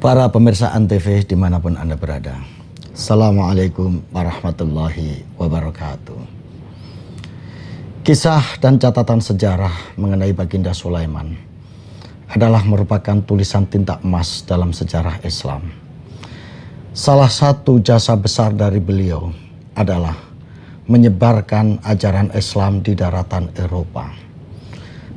Para pemirsa Antv dimanapun Anda berada, Assalamualaikum warahmatullahi wabarakatuh. Kisah dan catatan sejarah mengenai Baginda Sulaiman adalah merupakan tulisan tinta emas dalam sejarah Islam. Salah satu jasa besar dari beliau adalah menyebarkan ajaran Islam di daratan Eropa.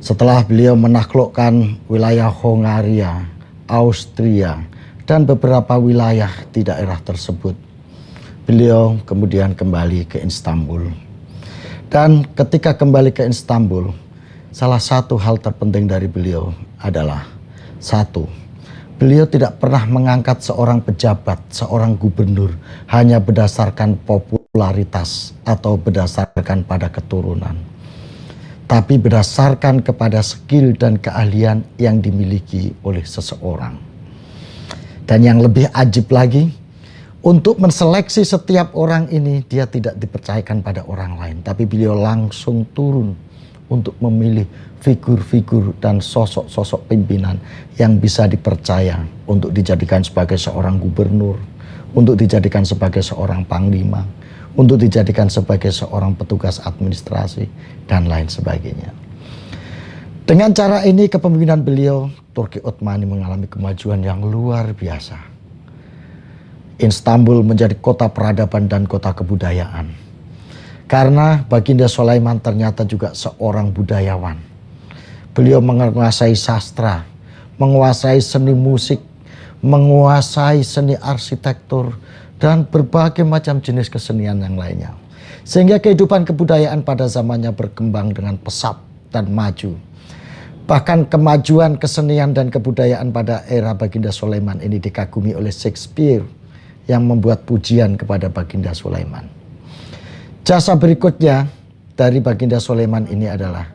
Setelah beliau menaklukkan wilayah Hongaria, Austria, dan beberapa wilayah di daerah tersebut, beliau kemudian kembali ke Istanbul. Dan ketika kembali ke Istanbul, salah satu hal terpenting dari beliau adalah satu, beliau tidak pernah mengangkat seorang pejabat, seorang gubernur hanya berdasarkan popularitas atau berdasarkan pada keturunan, tapi berdasarkan kepada skill dan keahlian yang dimiliki oleh seseorang. Dan yang lebih ajib lagi, untuk menseleksi setiap orang ini dia tidak dipercayakan pada orang lain, tapi beliau langsung turun untuk memilih figur-figur dan sosok-sosok pimpinan yang bisa dipercaya untuk dijadikan sebagai seorang gubernur, untuk dijadikan sebagai seorang panglima, untuk dijadikan sebagai seorang petugas administrasi, dan lain sebagainya. Dengan cara ini kepemimpinan beliau, Turki Utsmani mengalami kemajuan yang luar biasa. Istanbul menjadi kota peradaban dan kota kebudayaan. Karena Baginda Sulaiman ternyata juga seorang budayawan. Beliau menguasai sastra, menguasai seni musik, menguasai seni arsitektur, dan berbagai macam jenis kesenian yang lainnya. Sehingga kehidupan kebudayaan pada zamannya berkembang dengan pesat dan maju. Bahkan kemajuan kesenian dan kebudayaan pada era Baginda Sulaiman ini dikagumi oleh Shakespeare yang membuat pujian kepada Baginda Sulaiman. Jasa berikutnya dari Baginda Sulaiman ini adalah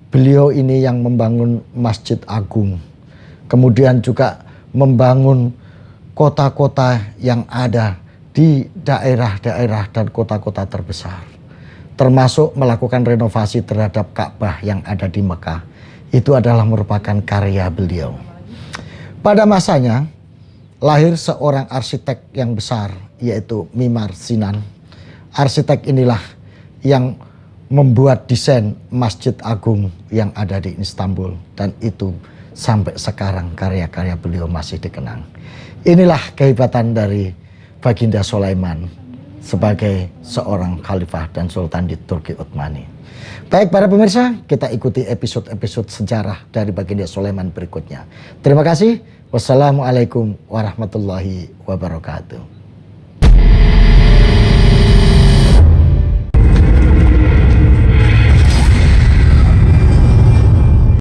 beliau ini yang membangun Masjid Agung. Kemudian juga membangun kota-kota yang ada di daerah-daerah dan kota-kota terbesar. Termasuk melakukan renovasi terhadap Ka'bah yang ada di Mekah. Itu adalah merupakan karya beliau. Pada masanya lahir seorang arsitek yang besar, yaitu Mimar Sinan. Arsitek inilah yang membuat desain Masjid Agung yang ada di Istanbul. Dan itu sampai sekarang karya-karya beliau masih dikenang. Inilah kehebatan dari Baginda Sulaiman sebagai seorang khalifah dan sultan di Turki Utsmani. Baik para pemirsa, kita ikuti episode-episode sejarah dari Baginda Sulaiman berikutnya. Terima kasih. Wassalamualaikum warahmatullahi wabarakatuh.